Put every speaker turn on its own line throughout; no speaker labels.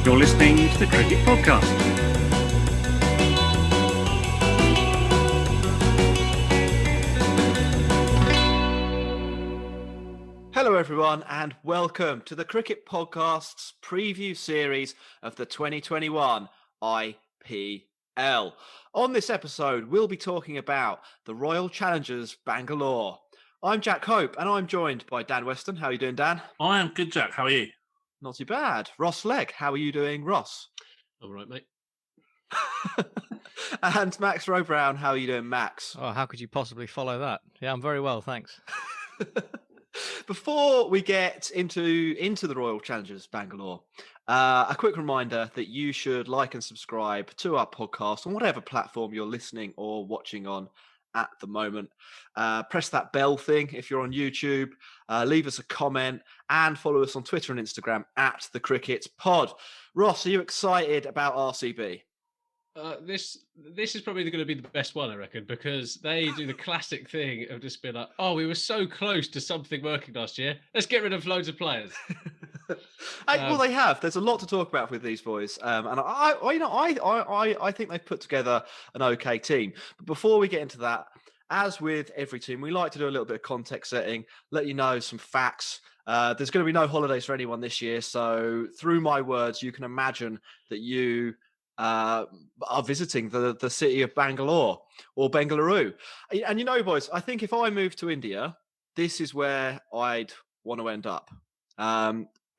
You're listening to the Cricket Podcast.
Hello everyone and welcome to the Cricket Podcast's preview series of the 2021 IPL. On this episode, we'll be talking about the Royal Challengers Bangalore. I'm Jack Hope and I'm joined by Dan Weston. How are you doing, Dan?
I am good, Jack. How are you?
Not too bad. Ross Legg, how are you doing, Ross?
All right, mate.
And Max Rowbrown, how are you doing, Max?
Oh, how could you possibly follow that? Yeah, I'm very well, thanks.
Before we get into the Royal Challengers Bangalore, a quick reminder that you should like and subscribe to our podcast on whatever platform you're listening or watching on at the moment. Press that bell thing if you're on YouTube. Leave us a comment and follow us on Twitter and Instagram at The Cricket Pod. Ross, are you excited about RCB?
This is probably going to be the best one, I reckon, because they do the classic thing of just being like, "Oh, we were so close to something working last year. Let's get rid of loads of players."
Well, they have. There's a lot to talk about with these boys, and I think they've put together an okay team. But before we get into that, as with every team, we like to do a little bit of context setting, let you know some facts. There's going to be no holidays for anyone this year, so through my words, you can imagine that you are visiting the city of Bangalore or Bengaluru. And you know, boys, I think if I moved to India, this is where I'd want to end up.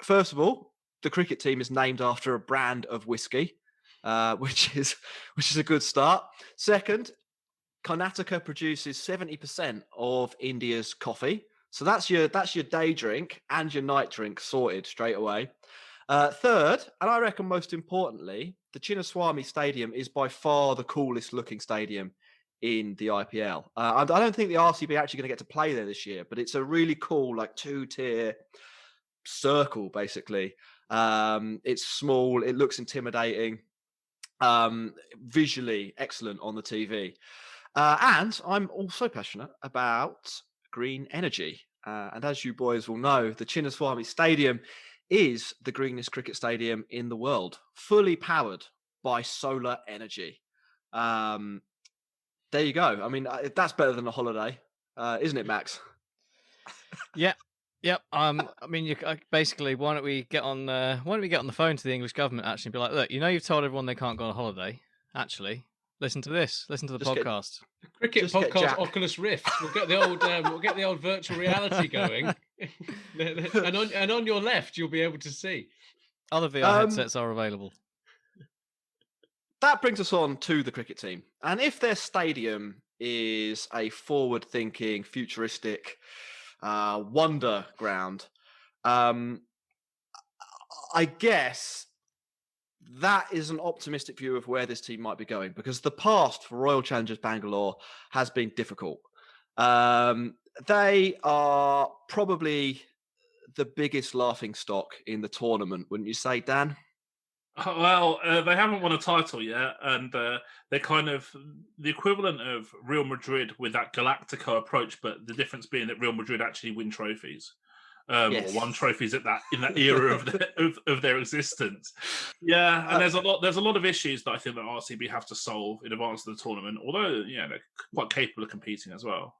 First of all, the cricket team is named after a brand of whiskey, which is a good start. Second, Karnataka produces 70% of India's coffee. So that's your day drink and your night drink sorted straight away. Third, and I reckon most importantly, the Chinnaswamy Stadium is by far the coolest looking stadium in the IPL. I don't think the RCB are actually going to get to play there this year, but it's a really cool, like, two-tier circle, basically. It's small, it looks intimidating, visually excellent on the TV. And I'm also passionate about green energy. And as you boys will know, the Chinnaswamy Stadium is the greenest cricket stadium in the world, fully powered by solar energy. There you go. I mean, that's better than a holiday, isn't it, Max?
Yep. I mean, basically, why don't we get on the phone to the English government actually and be like, look, you know, you've told everyone they can't go on a holiday. Actually, listen to this. Listen to the podcast.
Cricket podcast Oculus Rift. We'll get the old virtual reality going, and on your left you'll be able to see.
Other VR headsets are available.
That brings us on to the cricket team, and if their stadium is a forward-thinking, futuristic wonder ground, I guess that is an optimistic view of where this team might be going, because the past for Royal Challengers Bangalore has been difficult. They are probably the biggest laughingstock in the tournament, wouldn't you say, Dan?
Well, they haven't won a title yet, and they're kind of the equivalent of Real Madrid with that Galactico approach, but the difference being that Real Madrid actually win trophies.
Yes.
Or won trophies in that era of their existence. Yeah, and there's a lot of issues that I think that RCB have to solve in advance of the tournament. Although, yeah, they're quite capable of competing as well.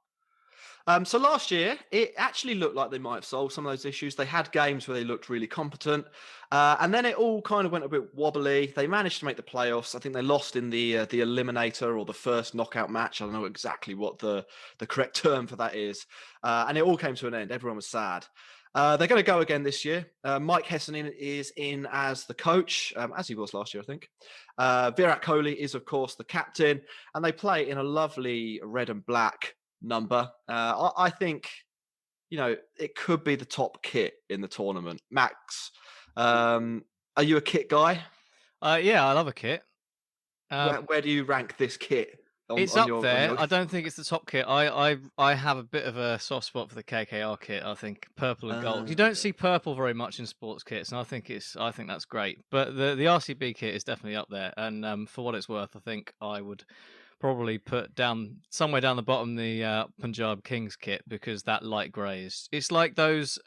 So last year, it actually looked like they might have solved some of those issues. They had games where they looked really competent, and then it all kind of went a bit wobbly. They managed to make the playoffs. I think they lost in the eliminator or the first knockout match. I don't know exactly what the correct term for that is. And it all came to an end. Everyone was sad. They're going to go again this year. Mike Hessenin is in as the coach, as he was last year, I think. Virat Kohli is, of course, the captain, and they play in a lovely red and black number. I think, you know, it could be the top kit in the tournament. Max, are you a kit guy?
Yeah, I love a kit.
Where do you rank this kit?
It's up there. I don't think it's the top kit. I have a bit of a soft spot for the KKR kit. I think purple and gold. You don't see purple very much in sports kits, and I think that's great. But the RCB kit is definitely up there. And for what it's worth, I think I would probably put down somewhere down the bottom the Punjab Kings kit, because that light grey is it's like those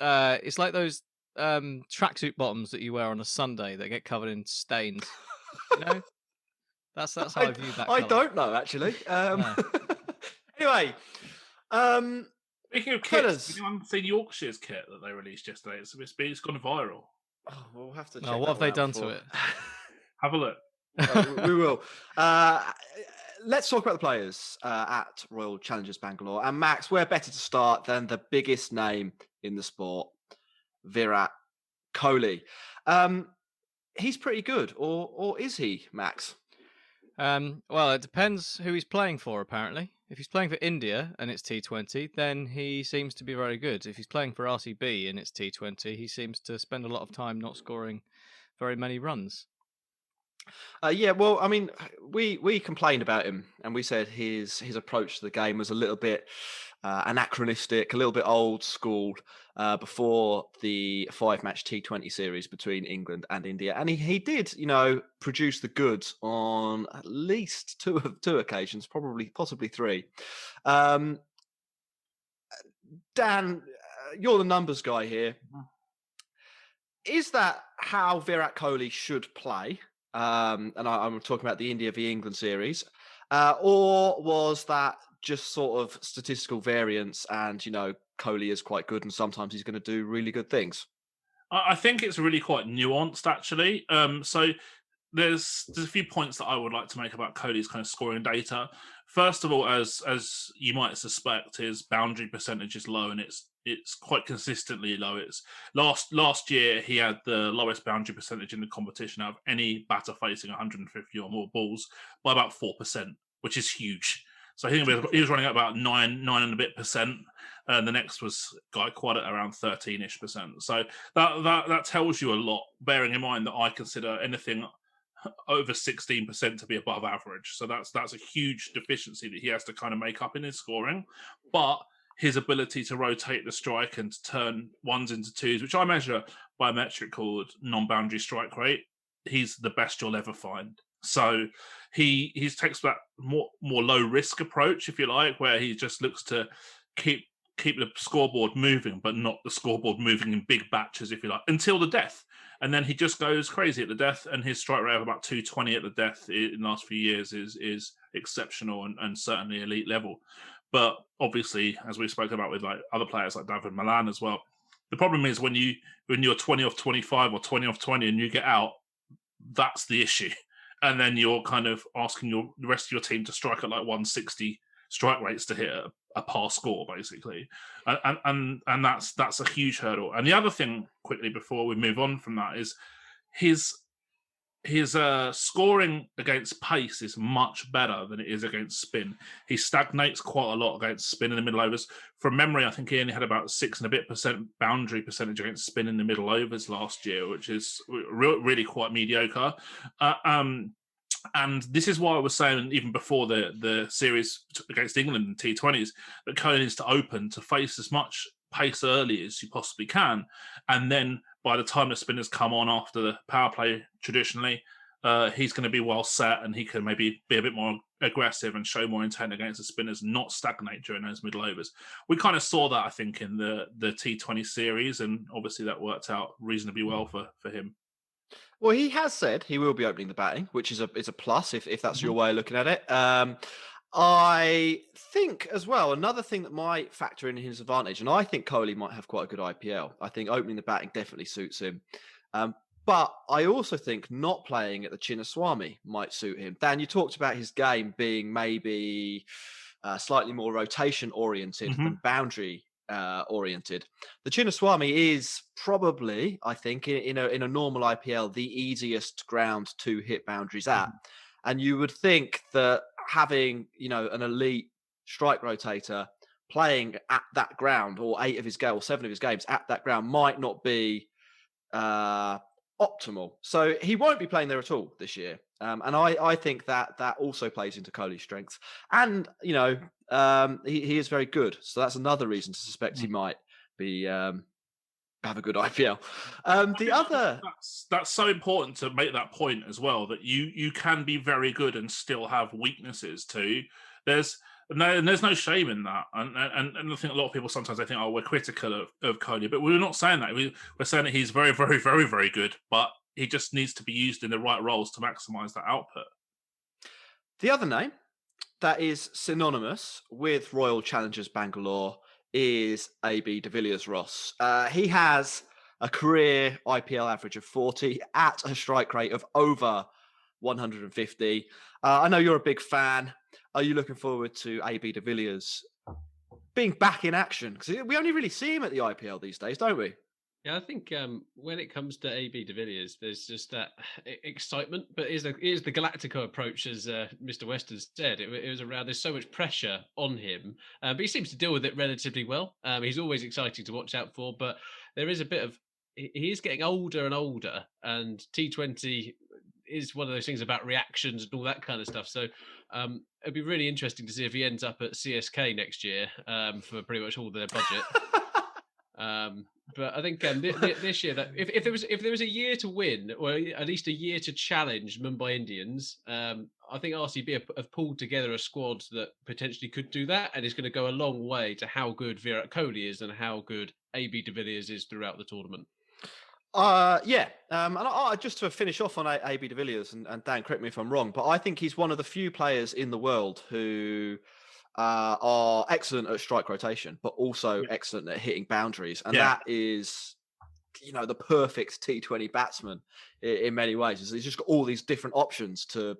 tracksuit bottoms that you wear on a Sunday that get covered in stains. You know, that's how I view that.
I
colour.
don't know actually.
No.
Anyway,
speaking of
fellas.
kits, anyone seen Yorkshire's kit that they released yesterday? It's gone viral.
Oh, we'll have to check
No, what have they done to it?
Have a look.
We will. Let's talk about the players at Royal Challengers Bangalore. And Max, where better to start than the biggest name in the sport, Virat Kohli. He's pretty good, or is he, Max?
Well, it depends who he's playing for, apparently. If he's playing for India and it's T20, then he seems to be very good. If he's playing for RCB and it's T20, he seems to spend a lot of time not scoring very many runs.
Yeah, well, I mean, we complained about him, and we said his approach to the game was a little bit anachronistic, a little bit old school before the 5-match T20 series between England and India, and he did, produce the goods on at least two occasions, possibly three. Dan, you're the numbers guy here. Is that how Virat Kohli should play? And I'm talking about the India v England series, or was that just sort of statistical variance? And Kohli is quite good, and sometimes he's going to do really good things.
I think it's really quite nuanced, actually. So there's a few points that I would like to make about Kohli's kind of scoring data. First of all, as you might suspect, his boundary percentage is low, and it's quite consistently low. It's last year he had the lowest boundary percentage in the competition out of any batter facing 150 or more balls by about 4%, which is huge. So I think he was running at about 9 and a bit percent, and the next was quite at around 13-ish%. So that tells you a lot, bearing in mind that I consider anything over 16% to be above average. So that's a huge deficiency that he has to kind of make up in his scoring. But his ability to rotate the strike and to turn ones into twos, which I measure by a metric called non-boundary strike rate, he's the best you'll ever find. So he takes that more low risk approach, if you like, where he just looks to keep the scoreboard moving, but not the scoreboard moving in big batches, if you like, until the death. And then he just goes crazy at the death, and his strike rate of about 220 at the death in the last few years is exceptional and certainly elite level. But obviously, as we've spoken about with like other players like David Malan as well, the problem is when you're 20 off 25 or 20 off 20 and you get out, that's the issue. And then you're kind of asking the rest of your team to strike at like 160 strike rates to hit a par score, basically. And that's a huge hurdle. And the other thing, quickly before we move on from that, is his scoring against pace is much better than it is against spin. He stagnates quite a lot against spin in the middle overs. From memory, I think he only had about 6 and a bit percent boundary percentage against spin in the middle overs last year, which is really quite mediocre. And this is why I was saying, even before the series against England in T20s, that Kohli needs to open to face as much pace early as you possibly can. And then by the time the spinners come on after the power play, traditionally, he's going to be well set, and he can maybe be a bit more aggressive and show more intent against the spinners, not stagnate during those middle overs. We kind of saw that, I think, in the T20 series, and obviously that worked out reasonably well for him.
Well, he has said he will be opening the batting, which is a plus if that's your way of looking at it. I think as well, another thing that might factor in his advantage, and I think Kohli might have quite a good IPL. I think opening the batting definitely suits him. But I also think not playing at the Chinnaswamy might suit him. Dan, you talked about his game being maybe slightly more rotation oriented than boundary oriented. The Chinnaswamy is probably, I think, in a normal IPL, the easiest ground to hit boundaries at. And you would think that having, an elite strike rotator playing at that ground, or 7 of his games at that ground, might not be optimal. So he won't be playing there at all this year. And I think that also plays into Kohli's strengths. And, he is very good. So that's another reason to suspect he might be have a good IPL.
That's so important to make that point as well, that you can be very good and still have weaknesses too. There's No, and there's no shame in that. And I think a lot of people sometimes they think, oh, we're critical of Kohli, but we're not saying that. We're saying that he's very, very, very, very good, but he just needs to be used in the right roles to maximise that output.
The other name that is synonymous with Royal Challengers Bangalore is AB de Villiers-Ross. He has a career IPL average of 40 at a strike rate of over 150. I know you're a big fan. Are you looking forward to AB de Villiers being back in action? Because we only really see him at the IPL these days, don't we?
Yeah, I think when it comes to AB de Villiers, there's just that excitement, but it is the Galactico approach, as Mr. Weston said. It was around, there's so much pressure on him, but he seems to deal with it relatively well. He's always exciting to watch out for, but there is a bit of, he is getting older and older, and T20 is one of those things about reactions and all that kind of stuff. So it'd be really interesting to see if he ends up at CSK next year for pretty much all their budget. But I think this year, that if there was a year to win, or at least a year to challenge Mumbai Indians, I think RCB have pulled together a squad that potentially could do that, and it's going to go a long way to how good Virat Kohli is and how good AB de Villiers is throughout the tournament.
Yeah. And just to finish off on AB de Villiers, and Dan, correct me if I'm wrong, but I think he's one of the few players in the world who are excellent at strike rotation, but also excellent at hitting boundaries. And that is, the perfect T20 batsman in many ways. He's just got all these different options to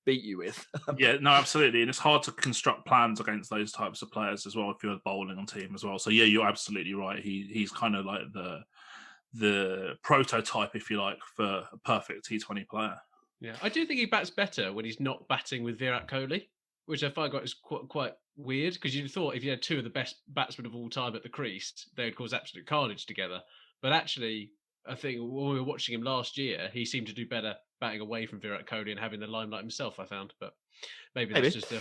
beat you with.
Yeah, no, absolutely. And it's hard to construct plans against those types of players as well if you're bowling on team as well. So yeah, you're absolutely right. He's kind of like the prototype, if you like, for a perfect T20 player.
Yeah, I do think he bats better when he's not batting with Virat Kohli, which I find is quite weird, because you'd thought if you had two of the best batsmen of all time at the crease, they would cause absolute carnage together. But actually, I think when we were watching him last year, he seemed to do better batting away from Virat Kohli and having the limelight himself, I found. But maybe that's just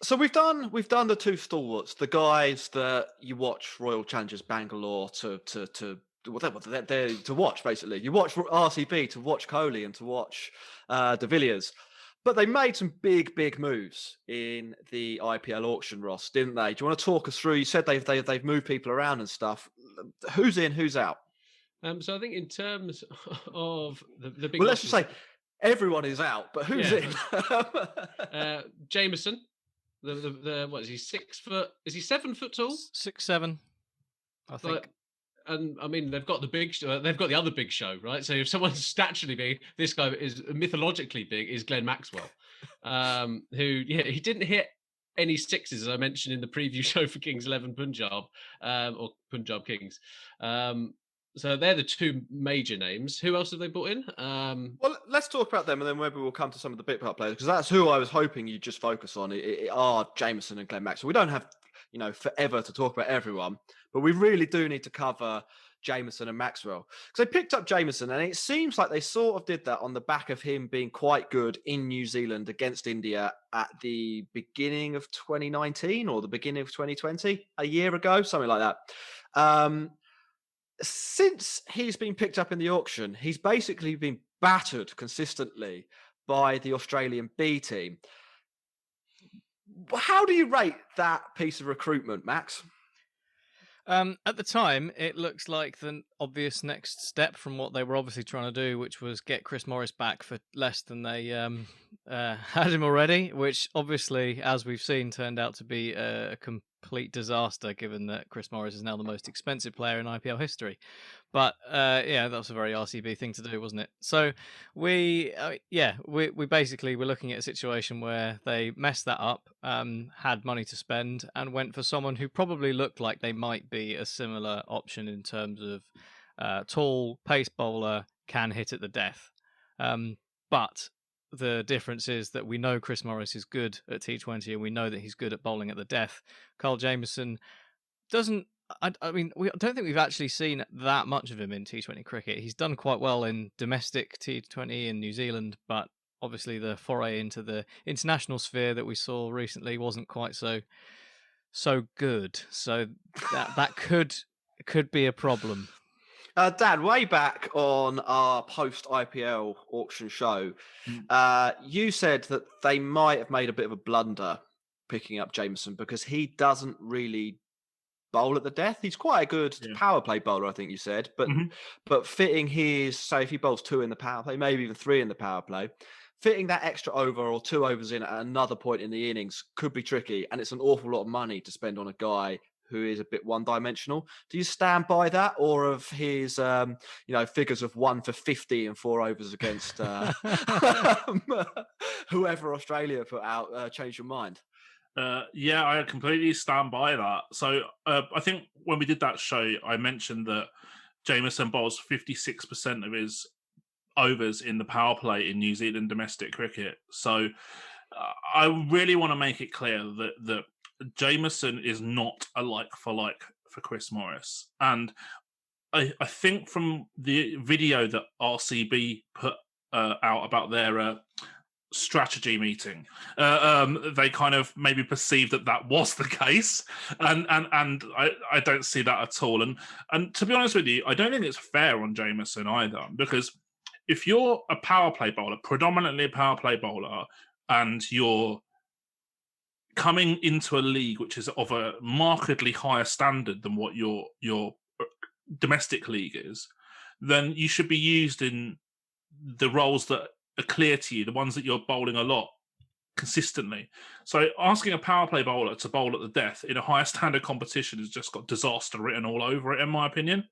So we've done the two stalwarts, the guys that you watch Royal Challengers Bangalore to watch, basically. You watch RCB to watch Kohli and to watch de Villiers. But they made some big moves in the IPL auction, Ross, didn't they? Do you want to talk us through? You said they've moved people around and stuff. Who's in, who's out?
So I think in terms of the big...
Well, let's just say everyone is out, but who's in?
Jamieson. What is he, 6 foot? Is he 7 foot tall?
6'7", I think.
And I mean, they've got the other big show, right? So if someone's statually big, this guy is mythologically big, is Glenn Maxwell, who he didn't hit any sixes, as I mentioned in the preview show for Kings 11 Punjab, or Punjab Kings. So they're the two major names. Who else have they brought in?
Well, let's talk about them, and then maybe we'll come to some of the bit part players, because that's who I was hoping you'd just focus on. Are Jamieson and Glenn Maxwell. We don't have forever to talk about everyone, but we really do need to cover Jamieson and Maxwell, because they picked up Jamieson, and it seems like they sort of did that on the back of him being quite good in New Zealand against India at the beginning of 2019 or the beginning of 2020, a year ago, something like that. Since he's been picked up in the auction, he's basically been battered consistently by the Australian B team. How do you rate that piece of recruitment, Max?
At the time, it looks like the obvious next step from what they were obviously trying to do, which was get Chris Morris back for less than they had him already, which obviously, as we've seen, turned out to be a complete disaster, given that Chris Morris is now the most expensive player in IPL history. But that was a very RCB thing to do, wasn't it? So we basically were looking at a situation where they messed that up, had money to spend, and went for someone who probably looked like they might be a similar option in terms of tall, pace bowler, can hit at the death. But the difference is that we know Chris Morris is good at T20, and we know that he's good at bowling at the death. Kyle Jamieson doesn't. I don't think we've actually seen that much of him in T20 cricket. He's done quite well in domestic T20 in New Zealand, but obviously the foray into the international sphere that we saw recently wasn't quite so good. So that could be a problem.
Dan, way back on our post-IPL auction show, you said that they might have made a bit of a blunder picking up Jamieson because he doesn't really bowl at the death. He's quite a good power play bowler, I think you said, but fitting his, say if he bowls 2 in the power play, maybe even 3 in the power play, fitting that extra over or 2 overs in at another point in the innings could be tricky, and it's an awful lot of money to spend on a guy who is a bit one-dimensional. Do you stand by that, or of his, figures of 1 for 50 and 4 overs against whoever Australia put out, change your mind?
Yeah, I completely stand by that. So I think when we did that show, I mentioned that Jamieson bowls 56% of his overs in the power play in New Zealand domestic cricket. So I really want to make it clear that Jamieson is not a like for Chris Morris. And I think from the video that RCB put out about their strategy meeting, they kind of maybe perceived that was the case, and I don't see that at all. And to be honest with you, I don't think it's fair on Jamieson either, because if you're a power play bowler, predominantly a power play bowler, and you're coming into a league which is of a markedly higher standard than what your domestic league is, then you should be used in the roles that are clear to you, the ones that you're bowling a lot consistently. So asking a power play bowler to bowl at the death in a higher standard competition has just got disaster written all over it, in my opinion.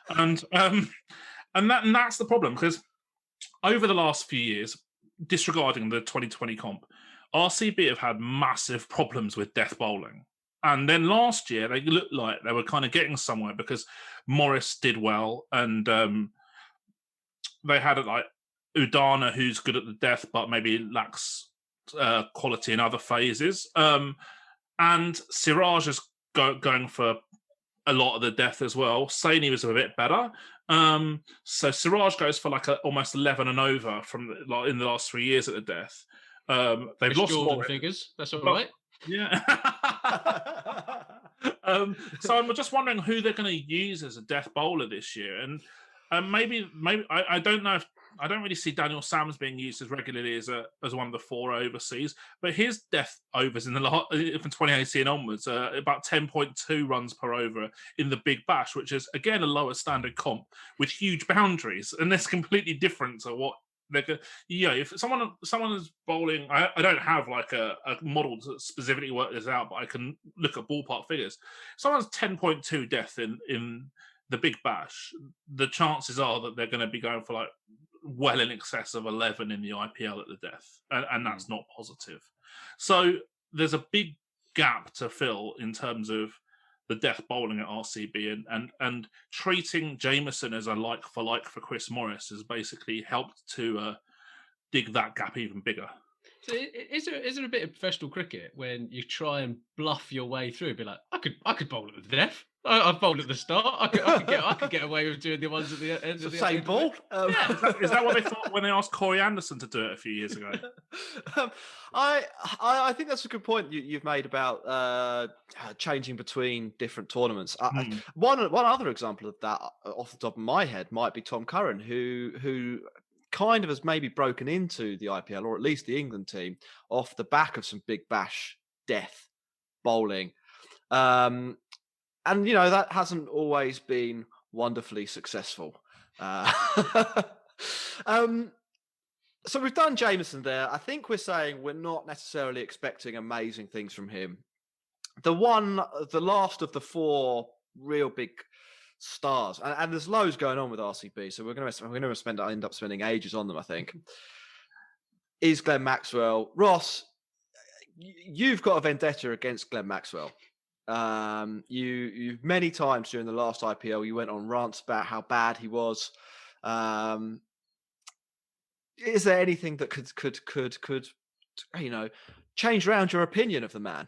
And that's the problem, because over the last few years, disregarding the 2020 comp, RCB have had massive problems with death bowling. And then last year, they looked like they were kind of getting somewhere because Morris did well, and they had like Udana, who's good at the death, but maybe lacks quality in other phases. And Siraj is going for a lot of the death as well. Saini was a bit better. So Siraj goes for like almost 11 and over in the last 3 years at the death. They've lost more
figures. That's all right.
Yeah. So I'm just wondering who they're going to use as a death bowler this year, and maybe I don't know if I don't really see Daniel Sams being used as regularly as one of the 4 overseas, but his death overs in the from 2018 onwards, about 10.2 runs per over in the Big Bash, which is again a lower standard comp with huge boundaries, and that's completely different to what they're. If someone is bowling, I don't have like a model to specifically work this out, but I can look at ballpark figures. If someone's 10.2 death in the Big Bash, the chances are that they're going to be going for like well in excess of 11 in the IPL at the death, and that's not positive. So there's a big gap to fill in terms of the death bowling at RCB, and treating Jamieson as a like for Chris Morris has basically helped to dig that gap even bigger.
So is there a bit of professional cricket when you try and bluff your way through? Be like, I could bowl at the death. I've bowled at the start. I could get away with doing the ones at the end of the
same ball.
Is that what they thought when they asked Corey Anderson to do it a few years ago?
I think that's a good point you've made about changing between different tournaments. One other example of that, off the top of my head, might be Tom Curran, who kind of has maybe broken into the IPL, or at least the England team, off the back of some Big Bash death bowling. And, that hasn't always been wonderfully successful. So we've done Jamieson there. I think we're saying we're not necessarily expecting amazing things from him. The last of the 4 real big stars, and there's loads going on with RCB, so we're going to end up spending ages on them, I think, is Glenn Maxwell. Ross, you've got a vendetta against Glenn Maxwell. You many times during the last IPL, you went on rants about how bad he was. Is there anything that could change around your opinion of the man?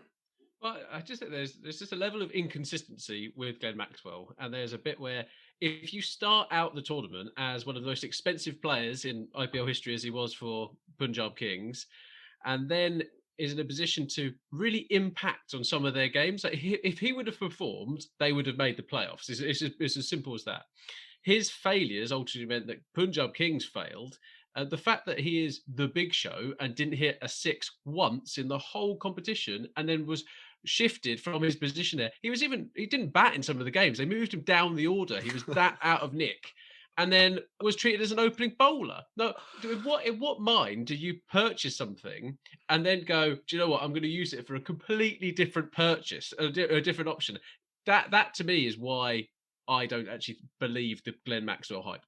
Well, I just think there's just a level of inconsistency with Glenn Maxwell, and there's a bit where if you start out the tournament as one of the most expensive players in IPL history, as he was for Punjab Kings, and then is in a position to really impact on some of their games. Like if he would have performed, they would have made the playoffs. It's as simple as that. His failures ultimately meant that Punjab Kings failed, The fact that he is the big show and didn't hit a six once in the whole competition, and then was shifted from his position there. He didn't bat in some of the games. They moved him down the order. He was that out of nick, and then was treated as an opening bowler. No, in what mind do you purchase something and then go, do you know what? I'm going to use it for a completely different purchase, a different option. That to me is why I don't actually believe the Glenn Maxwell hype.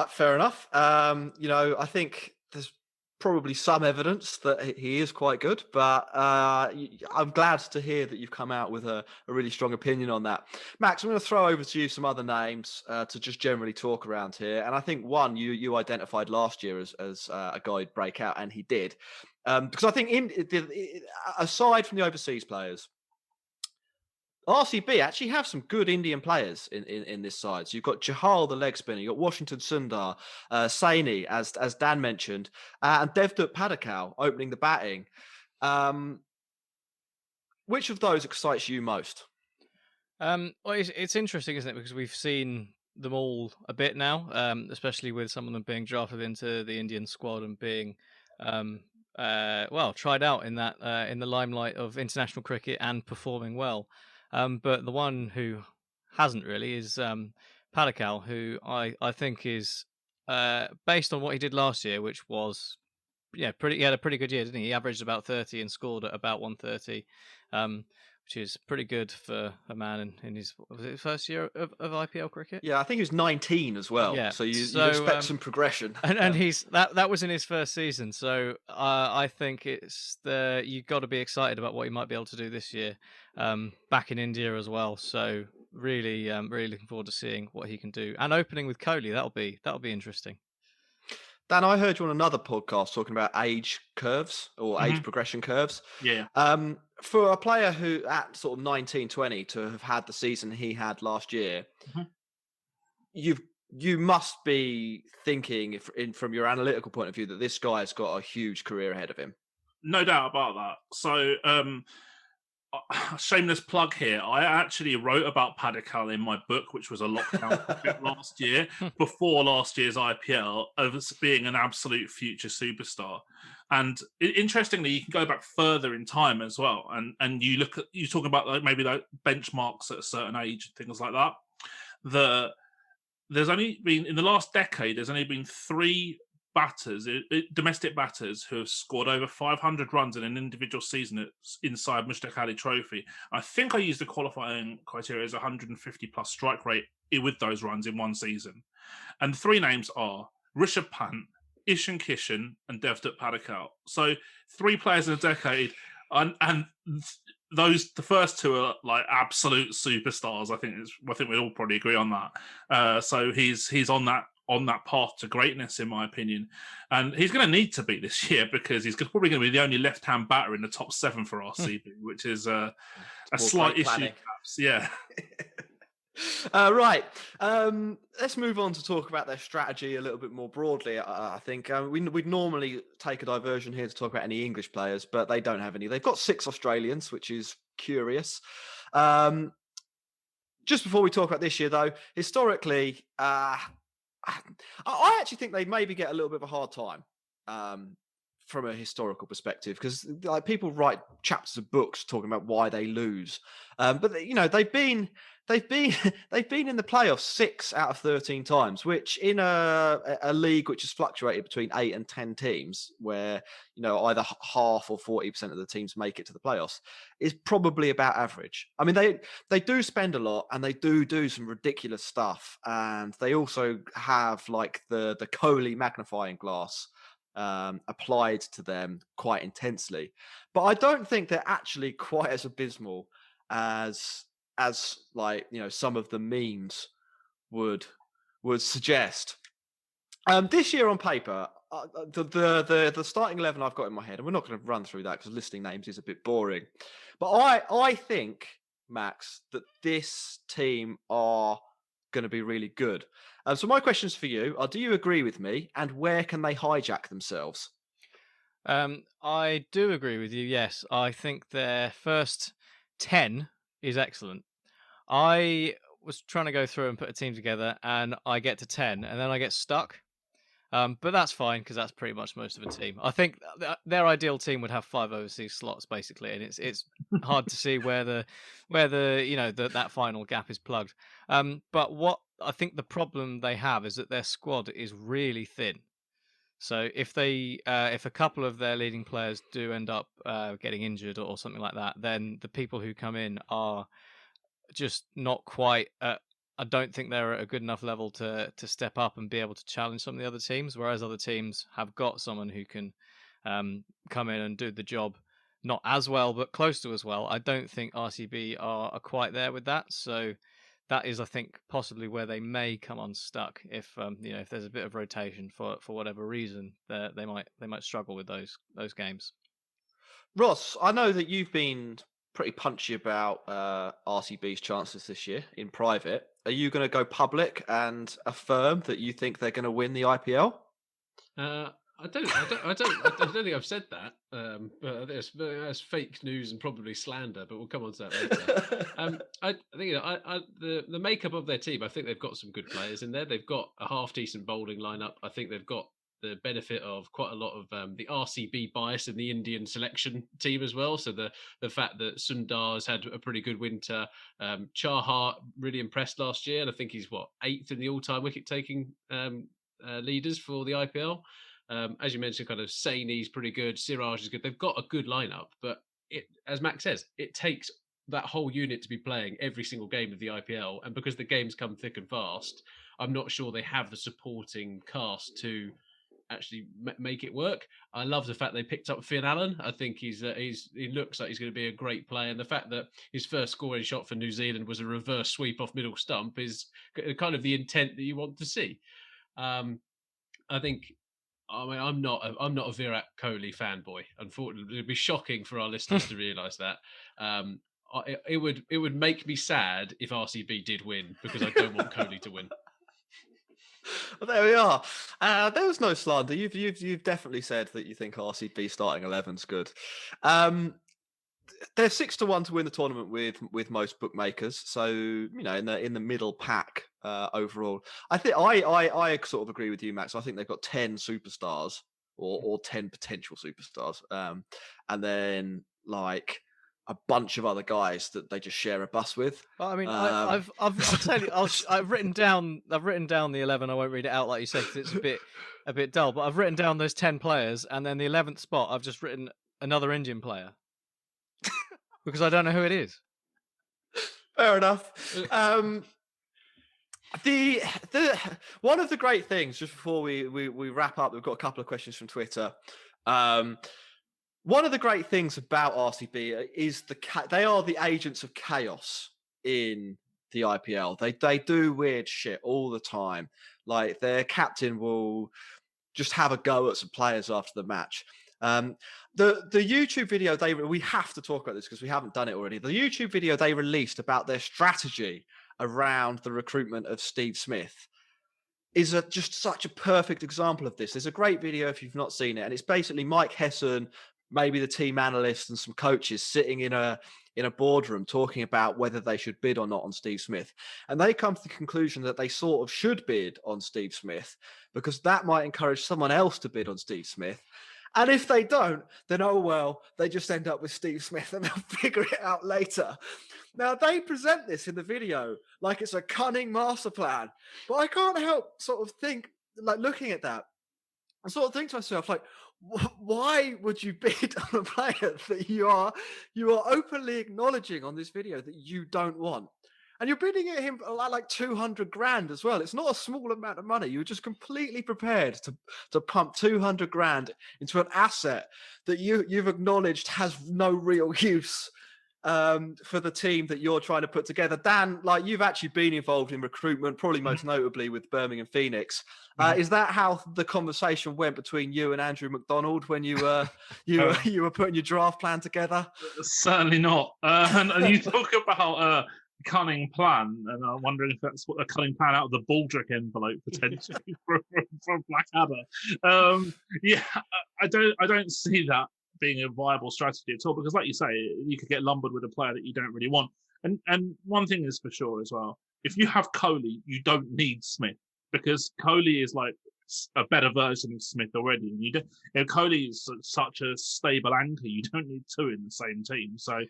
Fair enough. I think there's probably some evidence that he is quite good, but I'm glad to hear that you've come out with a really strong opinion on that. Max, I'm going to throw over to you some other names to just generally talk around here. And I think one you identified last year as a guy who'd break out, and he did. Because I think aside from the overseas players, RCB actually have some good Indian players in this side. So you've got Chahal, the leg spinner. You've got Washington Sundar, Saini, as Dan mentioned, and Devdutt Padikkal opening the batting. Which of those excites you most?
Well, it's interesting, isn't it? Because we've seen them all a bit now, especially with some of them being drafted into the Indian squad and being tried out in that in the limelight of international cricket and performing well. But the one who hasn't really is Padikkal, who I think is based on what he did last year, which was he had a pretty good year, didn't he? He averaged about 30 and scored at about 130, which is pretty good for a man in his first year of IPL cricket.
Yeah, I think he was 19 as well.
Yeah.
So you expect some progression.
And he's that was in his first season. So I think you've got to be excited about what he might be able to do this year, back in India as well. So really looking forward to seeing what he can do. And opening with Kohli, that'll be interesting.
Dan, I heard you on another podcast talking about age curves or age progression curves.
Yeah.
For a player who at sort of 19, 20 to have had the season he had last year, you must be thinking from your analytical point of view that this guy's got a huge career ahead of him.
No doubt about that. So, shameless plug here. I actually wrote about Padikkal in my book, which was a lockdown last year, before last year's IPL, as being an absolute future superstar. And interestingly, you can go back further in time as well. And you talk about maybe benchmarks at a certain age, things like that. There's only been, in the last decade, there's only been 3 batters, domestic batters, who have scored over 500 runs in an individual season inside Mushtaq Ali Trophy. I think I used the qualifying criteria as 150 plus strike rate with those runs in one season. And the 3 names are Rishabh Pant, Ishan Kishan, and Devdutt Padikkal. So 3 players in a decade, and the first 2 are like absolute superstars. I think we'd all probably agree on that. So he's on that path to greatness, in my opinion. And he's going to need to be this year, because he's probably going to be the only left-hand batter in the top 7 for RCB, which is a slight issue, perhaps. Yeah.
Right. Let's move on to talk about their strategy a little bit more broadly. I think we'd normally take a diversion here to talk about any English players, but they don't have any. They've got 6 Australians, which is curious. Just before we talk about this year, though, historically, I actually think they maybe get a little bit of a hard time from a historical perspective, because people write chapters of books talking about why they lose, but they've been in the playoffs 6 out of 13 times, which in a league which has fluctuated between 8 and 10 teams, where either half or 40% of the teams make it to the playoffs, is probably about average. I mean, they do spend a lot, and they do some ridiculous stuff, and they also have like the Kohli magnifying glass applied to them quite intensely. But I don't think they're actually quite as abysmal as some of the memes would suggest. This year on paper, the starting 11 I've got in my head, and we're not going to run through that because listing names is a bit boring, but I think, Max, that this team are going to be really good. So my questions for you are: do you agree with me, and where can they hijack themselves?
I do agree with you. Yes, I think their first 10 is excellent. I was trying to go through and put a team together, and I get to 10, and then I get stuck. But that's fine because that's pretty much most of a team. I think their ideal team would have 5 overseas slots basically, and it's hard to see where the that final gap is plugged. But what I think the problem they have is that their squad is really thin. So if a couple of their leading players do end up getting injured or something like that, then the people who come in are just not quite. I don't think they're at a good enough level to step up and be able to challenge some of the other teams. Whereas other teams have got someone who can come in and do the job, not as well but close to as well. I don't think RCB are quite there with that. So that is, I think, possibly where they may come unstuck if if there's a bit of rotation for whatever reason. They might struggle with those games.
Ross, I know that you've been pretty punchy about RCB's chances this year in private. Are you going to go public and affirm that you think they're going to win the IPL?
I don't think I've said that. But that's fake news and probably slander. But we'll come on to that later. I think the makeup of their team. I think they've got some good players in there. They've got a half decent bowling lineup. I think they've got the benefit of quite a lot of the RCB bias in the Indian selection team as well. So the fact that Sundar's had a pretty good winter. Chahar really impressed last year, and I think he's 8th in the all-time wicket-taking leaders for the IPL. As you mentioned, kind of Saini's pretty good. Siraj is good. They've got a good lineup, but as Max says, it takes that whole unit to be playing every single game of the IPL. And because the games come thick and fast, I'm not sure they have the supporting cast to actually make it work. I love the fact they picked up Finn Allen. I think he looks like he's going to be a great player. And the fact that his first scoring shot for New Zealand was a reverse sweep off middle stump is kind of the intent that you want to see. I think. I mean, I'm not a Virat Kohli fanboy. Unfortunately, it'd be shocking for our listeners to realise that. It would make me sad if RCB did win because I don't want Kohli to win.
Well, there we are. There was no slander. You've definitely said that you think RCB starting 11's good. They're 6-1 to win the tournament with most bookmakers. So in the middle pack overall. I think I sort of agree with you, Max. I think they've got 10 superstars or 10 potential superstars, and then like a bunch of other guys that they just share a bus with.
Well, I mean, I've written down the 11. I won't read it out like you said because it's a bit dull. But I've written down those 10 players, and then the 11th spot I've just written another Indian player because I don't know who it is.
Fair enough. The one of the great things, just before we wrap up, we've got a couple of questions from Twitter. One of the great things about RCB is they are the agents of chaos in the IPL. They do weird shit all the time. Like their captain will just have a go at some players after the match. The YouTube video we have to talk about this because we haven't done it already. The YouTube video they released about their strategy around the recruitment of Steve Smith is just such a perfect example of this. There's a great video if you've not seen it, and it's basically Mike Hesson, maybe the team analysts and some coaches sitting in a boardroom talking about whether they should bid or not on Steve Smith. And they come to the conclusion that they sort of should bid on Steve Smith because that might encourage someone else to bid on Steve Smith. And if they don't, then, oh, well, they just end up with Steve Smith and they'll figure it out later. Now, they present this in the video like it's a cunning master plan. But I can't help sort of think, like looking at that, I sort of think to myself, like, why would you bid on a player that you are openly acknowledging on this video that you don't want? And you're bidding at him for like 200 grand as well. It's not a small amount of money. You're just completely prepared to pump 200 grand into an asset that you've acknowledged has no real use for the team that you're trying to put together. Dan, like you've actually been involved in recruitment, probably most notably with Birmingham Phoenix. Is that how the conversation went between you and Andrew McDonald when you were putting your draft plan together?
Certainly not. And you talk about cunning plan, and I'm wondering if that's what a cunning plan out of the Baldrick envelope potentially from Blackadder. I don't see that being a viable strategy at all because, like you say, you could get lumbered with a player that you don't really want. And one thing is for sure as well: if you have Kohli, you don't need Smith because Kohli is like a better version of Smith already. And Kohli is such a stable anchor. You don't need two in the same team. So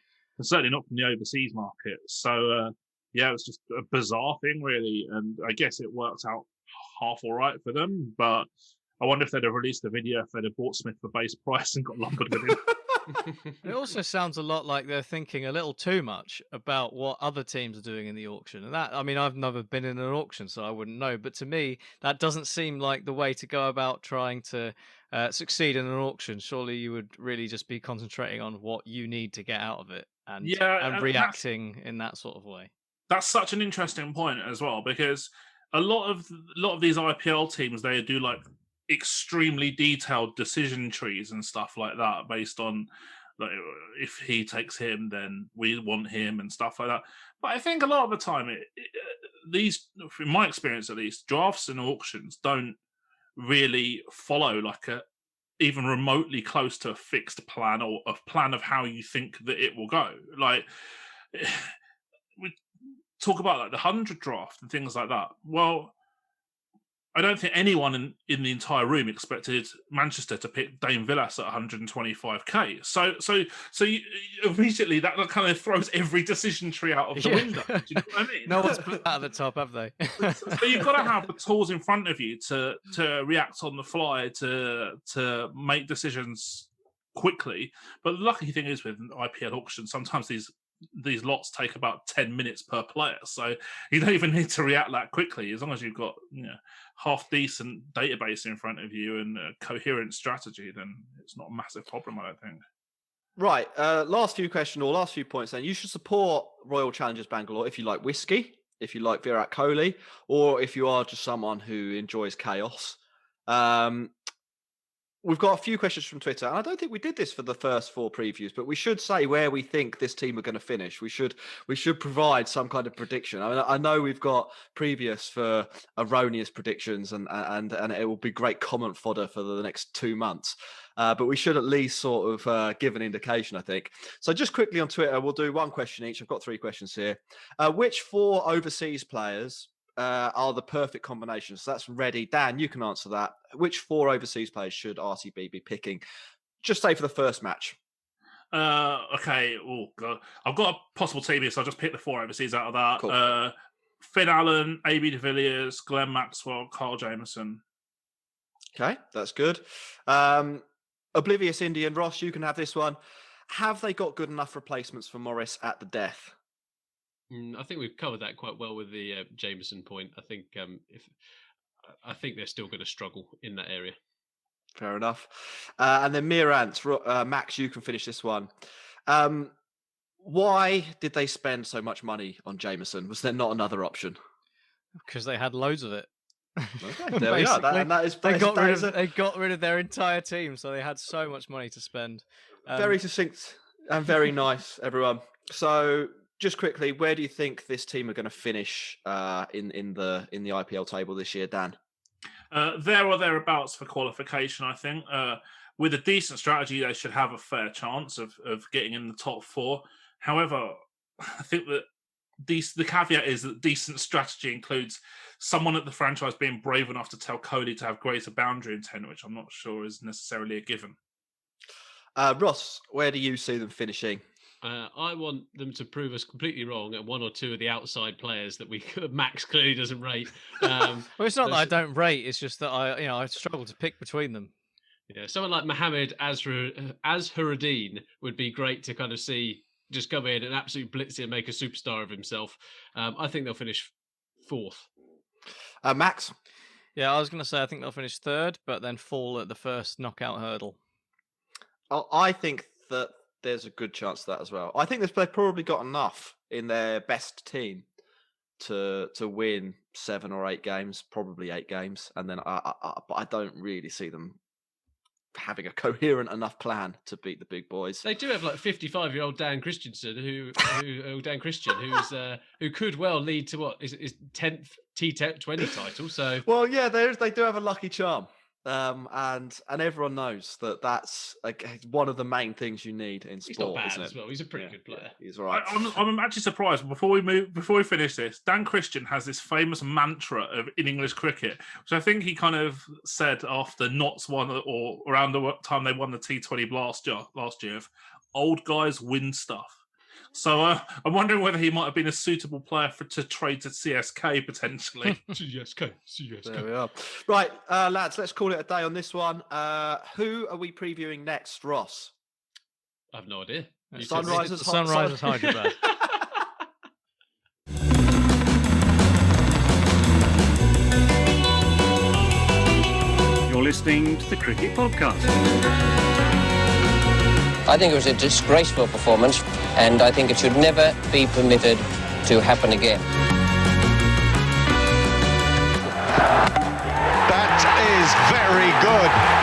certainly not from the overseas market. So it was just a bizarre thing, really. And I guess it worked out half all right for them. But I wonder if they'd have released the video if they'd have bought Smith for base price and got lumbered with him.
It also sounds a lot like they're thinking a little too much about what other teams are doing in the auction. And that, I mean, I've never been in an auction, so I wouldn't know. But to me, that doesn't seem like the way to go about trying to succeed in an auction. Surely you would really just be concentrating on what you need to get out of it and reacting in that sort of way.
That's such an interesting point as well, because a lot of these IPL teams, they do like extremely detailed decision trees and stuff like that based on like, if he takes him, then we want him and stuff like that. But I think a lot of the time, these, in my experience at least, drafts and auctions don't really follow like even remotely close to a fixed plan or a plan of how you think that it will go. Like we talk about like the 100 draft and things like that. Well, I don't think anyone in the entire room expected Manchester to pick Dame Villas at 125k. So you, immediately that kind of throws every decision tree out of the window. Do you know what I mean?
No one's put that at the top, have they?
So you've got to have the tools in front of you to react on the fly, to make decisions quickly. But the lucky thing is with IPL auctions, sometimes these lots take about 10 minutes per player, so you don't even need to react that quickly as long as you've got half decent database in front of you and a coherent strategy. Then it's not a massive problem, I don't think.
Right, last few points then. You should support Royal Challengers Bangalore if you like whiskey, if you like Virat Kohli, or if you are just someone who enjoys chaos. We've got a few questions from Twitter, and I don't think we did this for the first 4 previews, but we should say where we think this team are going to finish. We should provide some kind of prediction. I mean, I know we've got previous for erroneous predictions, and it will be great comment fodder for the next 2 months. But we should at least sort of give an indication, I think. So just quickly on Twitter, we'll do one question each. I've got 3 questions here. Which 4 overseas players are the perfect combinations? So that's ready. Dan, you can answer that. Which 4 overseas players should RCB be picking? Just say for the first match.
Okay. Oh god, I've got a possible team here, so I'll just pick the 4 overseas out of that.
Cool.
Finn Allen, AB de Villiers, Glenn Maxwell, Kyle Jamieson.
Okay, that's good. Oblivious Indian, Ross, you can have this one. Have they got good enough replacements for Morris at the death?
I think we've covered that quite well with the Jameson point. I think I think they're still going to struggle in that area.
Fair enough. And then Mirant, Max, you can finish this one. Why did they spend so much money on Jameson? Was there not another option?
Because they had loads of it.
Okay, there we are.
They got rid of their entire team, so they had so much money to spend.
Very succinct and very nice, everyone. So, just quickly, where do you think this team are going to finish in the IPL table this year, Dan?
There or thereabouts for qualification, I think. With a decent strategy, they should have a fair chance of getting in the top 4. However, I think that the caveat is that decent strategy includes someone at the franchise being brave enough to tell Kohli to have greater boundary intent, which I'm not sure is necessarily a given.
Ross, where do you see them finishing?
I want them to prove us completely wrong at 1 or 2 of the outside players that Max clearly doesn't rate.
Well, it's not that I don't rate; it's just that I struggle to pick between them.
Yeah, someone like Mohamed Azharuddin would be great to kind of see just come in and absolutely blitz it and make a superstar of himself. I think they'll finish 4th.
Max?
Yeah, I was going to say I think they'll finish 3rd, but then fall at the first knockout hurdle.
I think that there's a good chance of that as well. I think they've probably got enough in their best team to win 7 or 8 games, probably 8 games, and then but I don't really see them having a coherent enough plan to beat the big boys.
They do have like 55-year-old Dan Christensen, who could well lead to what is 10th T20 title. So
well, yeah, they do have a lucky charm. And everyone knows that that's one of the main things you need in sport.
He's not bad
isn't it?
as well. He's a pretty good player.
Yeah, he's all right.
I'm actually surprised. Before we finish this, Dan Christian has this famous mantra in English cricket, which I think he kind of said after Notts won, or around the time they won the T20 last year. Of, old guys win stuff. So I'm wondering whether he might have been a suitable player to trade to CSK potentially.
CSK.
There we are. Right, lads, let's call it a day on this one. Who are we previewing next, Ross?
I have no idea.
Sunrisers
Hyderabad.
You're listening to the Cricket Podcast.
I think it was a disgraceful performance, and I think it should never be permitted to happen again.
That is very good.